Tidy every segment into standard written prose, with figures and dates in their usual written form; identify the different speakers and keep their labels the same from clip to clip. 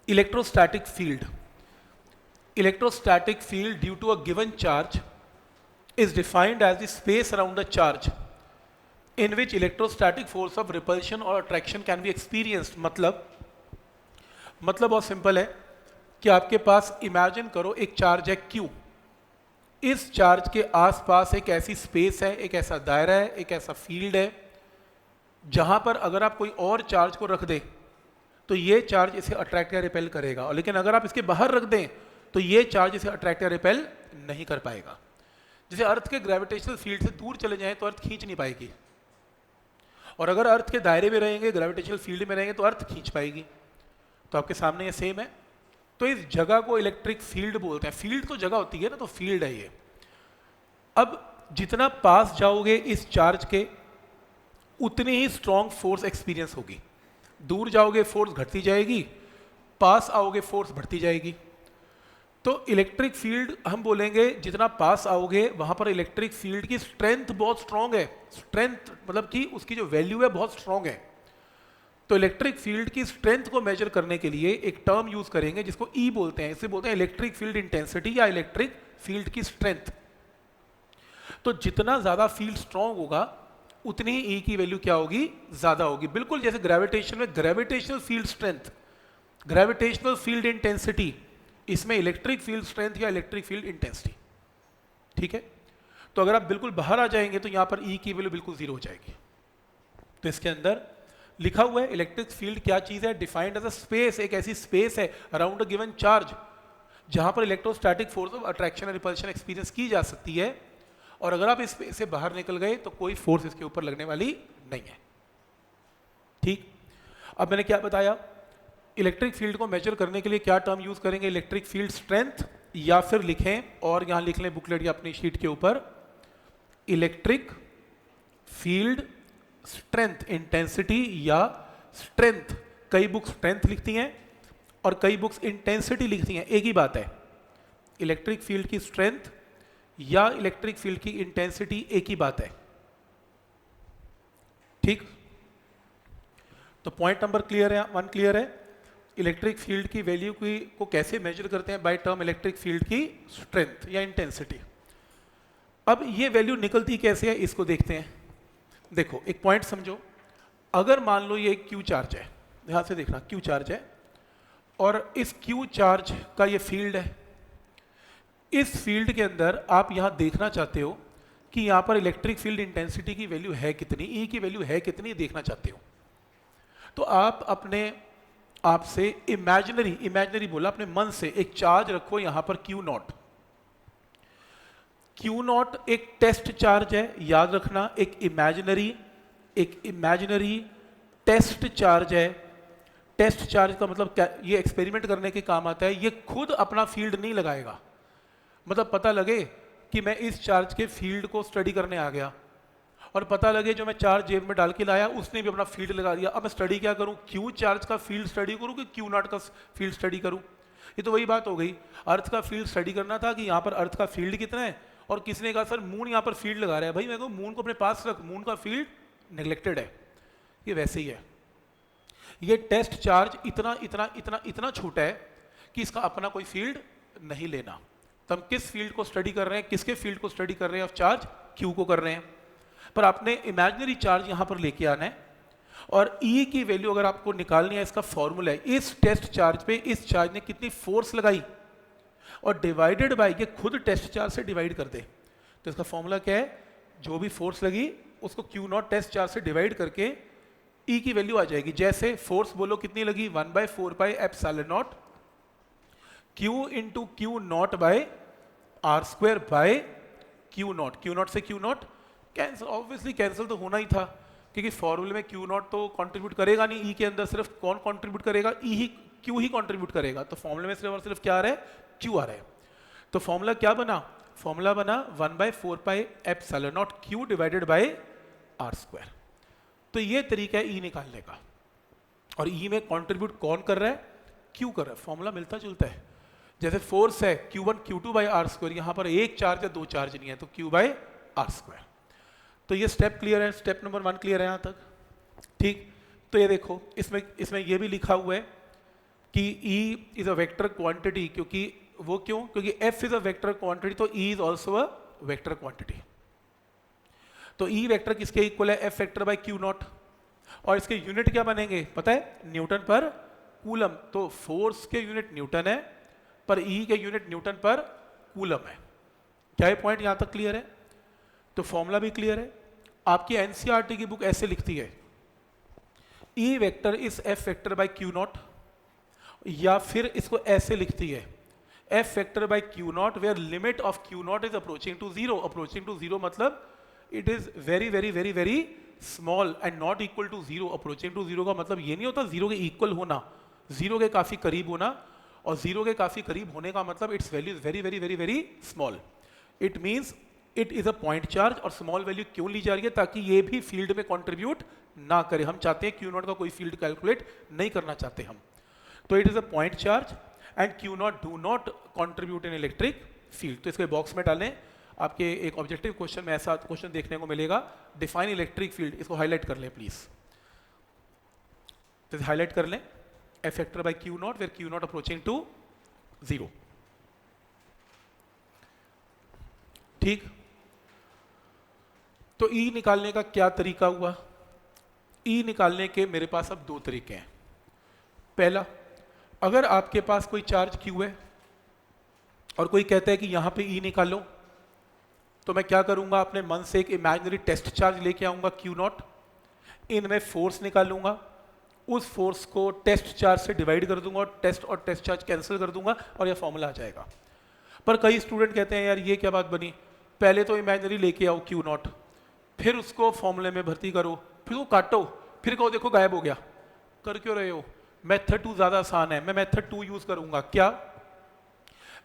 Speaker 1: Electrostatic field. Electrostatic field due to a given charge is defined as the space around the charge in which electrostatic force of repulsion or attraction can be experienced. मतलब बहुत simple है कि आपके पास imagine करो एक charge है Q, इस charge के आसपास एक ऐसी स्पेस है, एक ऐसा दायरा है, एक ऐसा फील्ड है जहां पर अगर आप कोई और चार्ज को रख दें तो ये चार्ज इसे अट्रैक्ट या रिपेल करेगा, और लेकिन अगर आप इसके बाहर रख दें तो ये चार्ज इसे अट्रैक्ट या रिपेल नहीं कर पाएगा। जैसे अर्थ के ग्रेविटेशनल फील्ड से दूर चले जाएं तो अर्थ खींच नहीं पाएगी, और अगर अर्थ के दायरे में रहेंगे, ग्रेविटेशनल फील्ड में रहेंगे तो अर्थ खींच पाएगी। तो आपके सामने ये सेम है। तो इस जगह को इलेक्ट्रिक फील्ड बोलते हैं। फील्ड तो जगह होती है ना, तो फील्ड है ये। अब जितना पास जाओगे इस चार्ज के उतनी ही स्ट्रॉन्ग फोर्स एक्सपीरियंस होगी। दूर जाओगे फोर्स घटती जाएगी, पास आओगे फोर्स बढ़ती जाएगी। तो इलेक्ट्रिक फील्ड हम बोलेंगे जितना पास आओगे वहां पर इलेक्ट्रिक फील्ड की स्ट्रेंथ बहुत स्ट्रॉन्ग है। स्ट्रेंथ मतलब कि उसकी जो वैल्यू है बहुत स्ट्रॉन्ग है। तो इलेक्ट्रिक फील्ड की स्ट्रेंथ को मेजर करने के लिए एक टर्म यूज करेंगे जिसको ई बोलते हैं। इसे बोलते हैं इलेक्ट्रिक फील्ड इंटेंसिटी या इलेक्ट्रिक फील्ड की स्ट्रेंथ। तो जितना ज्यादा फील्ड स्ट्रॉन्ग होगा उतनी ही ई की वैल्यू क्या होगी, ज्यादा होगी। बिल्कुल जैसे ग्रेविटेशन में gravitational field strength, gravitational field intensity, इसमें इलेक्ट्रिक फील्ड स्ट्रेंथ या इलेक्ट्रिक फील्ड इंटेंसिटी। ठीक है। तो अगर आप बिल्कुल बाहर आ जाएंगे तो यहां पर ई की वैल्यू बिल्कुल जीरो हो जाएगी। तो इसके अंदर लिखा हुआ है इलेक्ट्रिक फील्ड क्या चीज है, डिफाइंड एज अ स्पेस, एक ऐसी स्पेस है अराउंड अ गिवन चार्ज जहां पर इलेक्ट्रोस्टैटिक फोर्स ऑफ अट्रैक्शन और रिपल्शन एक्सपीरियंस की जा सकती है, और अगर आप इस स्पेस से बाहर निकल गए तो कोई फोर्स इसके ऊपर लगने वाली नहीं है। ठीक। अब मैंने क्या बताया, इलेक्ट्रिक फील्ड को मेजर करने के लिए क्या टर्म यूज करेंगे, इलेक्ट्रिक फील्ड स्ट्रेंथ, या फिर लिखें और यहां लिख लें बुकलेट या अपनी शीट के ऊपर इलेक्ट्रिक फील्ड स्ट्रेंथ इंटेंसिटी या स्ट्रेंथ। कई बुक्स स्ट्रेंथ लिखती हैं और कई बुक्स इंटेंसिटी लिखती हैं, एक ही बात है। इलेक्ट्रिक फील्ड की स्ट्रेंथ या इलेक्ट्रिक फील्ड की इंटेंसिटी एक ही बात है। ठीक। तो पॉइंट नंबर क्लियर है, 1 क्लियर है। इलेक्ट्रिक फील्ड की वैल्यू को कैसे मेजर करते हैं, बाय टर्म इलेक्ट्रिक फील्ड की स्ट्रेंथ या इंटेंसिटी। अब ये वैल्यू निकलती कैसे है इसको देखते हैं। देखो एक पॉइंट समझो, अगर मान लो ये क्यू चार्ज है, ध्यान से देखना, क्यू चार्ज है और इस क्यू चार्ज का ये फील्ड है। इस फील्ड के अंदर आप यहां देखना चाहते हो कि यहां पर इलेक्ट्रिक फील्ड इंटेंसिटी की वैल्यू है कितनी, ई की वैल्यू है कितनी, देखना चाहते हो। तो आप अपने आप से इमेजिनरी बोला, अपने मन से एक चार्ज रखो यहां पर क्यू नॉट। क्यू नॉट एक टेस्ट चार्ज है, याद रखना, एक इमेजिनरी टेस्ट चार्ज है। टेस्ट चार्ज का मतलब क्या, ये एक्सपेरिमेंट करने के काम आता है। ये खुद अपना फील्ड नहीं लगाएगा, मतलब पता लगे कि मैं इस चार्ज के फील्ड को स्टडी करने आ गया और पता लगे जो मैं चार्ज जेब में डाल के लाया उसने भी अपना फील्ड लगा दिया। अब मैं स्टडी क्या करूं, क्यू चार्ज का फील्ड स्टडी करूं कि क्यू नॉट का फील्ड स्टडी करूं। ये तो वही बात हो गई, अर्थ का फील्ड स्टडी करना था कि यहां पर अर्थ का फील्ड कितना है, और किसने कहा सर मून यहां पर फील्ड लगा रहा है। भाई मैं कहूं मून को अपने पास रख, मून का फील्ड नेग्लेक्टेड है। ये वैसे ही है, ये टेस्ट चार्ज इतना इतना इतना इतना छोटा है कि इसका अपना कोई फील्ड नहीं लेना। तो हम किस फील्ड को स्टडी कर रहे हैं, किसके फील्ड को स्टडी कर रहे हैं, ऑफ चार्ज क्यू को कर रहे हैं। पर आपने इमेजिनरी चार्ज यहां पर लेके आना है, और ई की वैल्यू अगर आपको निकालनी है, इसका फॉर्मूला है इस टेस्ट चार्ज पे इस चार्ज ने कितनी फोर्स लगाई और डिवाइडेड बाय, ये खुद टेस्ट चार्ज से डिवाइड कर दे। तो इसका फॉर्मूला क्या है, जो भी फोर्स लगी उसको क्यू नॉट टेस्ट चार्ज से डिवाइड करके ई की वैल्यू आ जाएगी। जैसे फोर्स बोलो कितनी लगी, 1/4 epsilon naught Q into Q naught by R square by Q naught. Q naught से Q naught cancel, obviously cancel तो होना ही था क्योंकि फॉर्मूले में क्यू नॉट तो कंट्रीब्यूट करेगा नहीं, ई के अंदर सिर्फ कौन कंट्रीब्यूट करेगा, ई ही, क्यू ही कंट्रीब्यूट करेगा। तो फॉर्मूले में सिर्फ और सिर्फ क्या आ रहा है, क्यू आ रहा है। तो फॉर्मूला क्या बना, फॉर्मूला बना 1/4 epsilon naught Q divided by R square. तो ये तरीका है ई निकालने का, और ई में कंट्रीब्यूट कौन कर रहा है, क्यू कर रहा है। फॉर्मूला मिलता जुलता है। जैसे फोर्स है Q1 Q2 bye R square, यहां पर एक चार्ज है, दो चार्ज नहीं है, तो Q बाय आर स्क्वायर। तो ये स्टेप क्लियर है, स्टेप नंबर 1 क्लियर है यहां तक। ठीक। तो ये देखो इसमें ये भी लिखा हुआ है कि E is a vector quantity, क्योंकि वो क्यों, क्योंकि F is a vector quantity तो E is also a vector quantity. तो E वेक्टर किसके इक्वल है, F vector by Q not, और इसके यूनिट क्या बनेंगे पता है, न्यूटन पर कूलम। तो फोर्स के यूनिट न्यूटन है, पर E के यूनिट न्यूटन पर कूलम है। क्या ये पॉइंट यहां तक क्लियर है? तो फॉर्मूला भी क्लियर है। आपकी एनसीईआरटी की बुक ऐसे लिखती है, E vector is F vector by Q naught, या फिर इसको ऐसे लिखती है, F vector by Q naught where limit of Q naught is approaching to zero. Approaching to zero मतलब it is very very very very small and not equal to zero. Approaching to zero का मतलब ये नहीं होता zero के equal होना, zero के काफी करीब होना, और जीरो के काफी करीब होने का मतलब it's value is very very very very small. It means it is a point charge. और स्मॉल वैल्यू क्यों ली जा रही है, ताकि ये भी फील्ड में कंट्रीब्यूट ना करे। हम चाहते हैं Q नॉट का कोई फील्ड कैलकुलेट नहीं करना चाहते हम। तो it is a point charge and Q not do not contribute in electric field. तो इसके बॉक्स में डालें, आपके एक ऑब्जेक्टिव क्वेश्चन में ऐसा क्वेश्चन देखने को मिलेगा, डिफाइन इलेक्ट्रिक फील्ड। इसको हाईलाइट कर लें प्लीज, तो हाईलाइट कर लें, F vector by Q naught where Q naught approaching to zero. ठीक, तो E निकालने का क्या तरीका हुआ? E निकालने के मेरे पास अब दो तरीके हैं। पहला, अगर आपके पास कोई चार्ज Q है और कोई कहता है कि यहां पे E निकालो, तो मैं क्या करूंगा, अपने मन से एक इमेजिनरी टेस्ट चार्ज लेके आऊंगा Q नॉट, इनमें फोर्स निकालूंगा, उस फोर्स को टेस्ट चार्ज से डिवाइड कर दूंगा और टेस्ट चार्ज कैंसिल कर दूंगा और यह फॉर्मूला आ जाएगा। पर कई स्टूडेंट कहते हैं यार ये क्या बात बनी, पहले तो इमेजिनरी लेके आओ Q नॉट, फिर उसको फॉर्मूले में भर्ती करो, फिर वो काटो, फिर कहो देखो गायब हो गया। कर क्यों रहे हो? मेथड 2 ज्यादा आसान है, मैं मेथड 2 यूज करूंगा। क्या?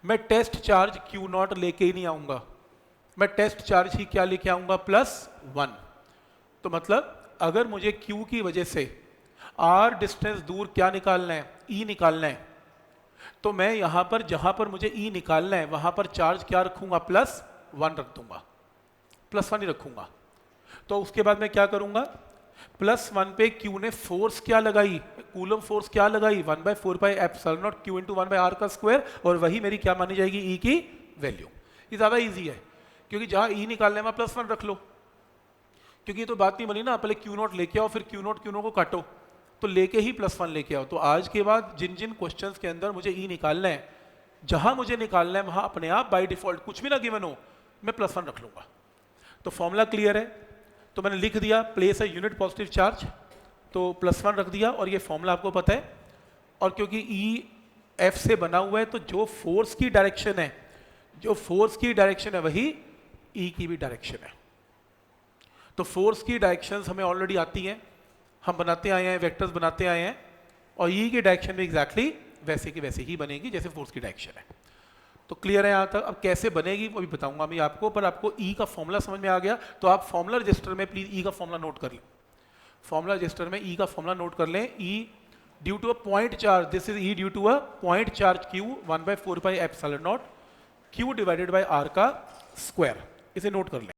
Speaker 1: मैं टेस्ट चार्ज Q नॉट लेके ही नहीं आऊंगा, मैं टेस्ट चार्ज ही क्या लेके आऊंगा, +1। तो मतलब अगर मुझे Q की वजह से R डिस्टेंस दूर क्या निकालना है, E निकालना है, तो मैं यहां पर जहां पर मुझे E निकालना है वहां पर चार्ज क्या रखूंगा, +1 रख दूंगा, +1 ही रखूंगा। तो उसके बाद मैं क्या करूंगा, +1 पे Q ने फोर्स क्या लगाई, कूलम फोर्स क्या लगाई, 1/4πε0 Q × 1/r का स्क्वायर, और वही मेरी क्या मानी जाएगी, E की वैल्यू। ये ज्यादा इजी है, क्योंकि जहां E निकालने में +1 रख लो, क्योंकि ये तो बात नहीं बनी ना, पहले Q नॉट लेके आओ, फिर Q नॉट को काटो, तो लेके ही +1 लेके आओ। तो आज के बाद जिन जिन क्वेश्चंस के अंदर मुझे E निकालना है, जहां मुझे निकालना है वहां अपने आप बाय डिफॉल्ट कुछ भी ना गिवन हो, मैं +1 रख लूंगा। तो फॉर्मूला क्लियर है, तो मैंने लिख दिया place a unit positive charge, तो +1 रख दिया, और ये फॉर्मूला आपको पता है। और क्योंकि E F से बना हुआ है, तो जो फोर्स की डायरेक्शन है, वही E की भी डायरेक्शन है। तो फोर्स की डायरेक्शंस हमें ऑलरेडी आती हैं, हम बनाते आए हैं, वेक्टर्स बनाते आए हैं, और E की डायरेक्शन भी एग्जैक्टली वैसे की वैसे ही बनेगी जैसे फोर्स की डायरेक्शन है। तो क्लियर है यहाँ तक? अब कैसे बनेगी वो भी बताऊंगा मैं आपको, पर आपको E का फॉर्मूला समझ में आ गया, तो आप फॉर्मूला रजिस्टर में प्लीज E का फॉर्मूला नोट कर लें। फॉर्मूला रजिस्टर में E का फॉर्मूला नोट कर लें। E due to a point charge, this is E due to a point charge Q 1/4πε0 Q divided by R का स्क्वायर, इसे नोट कर लें।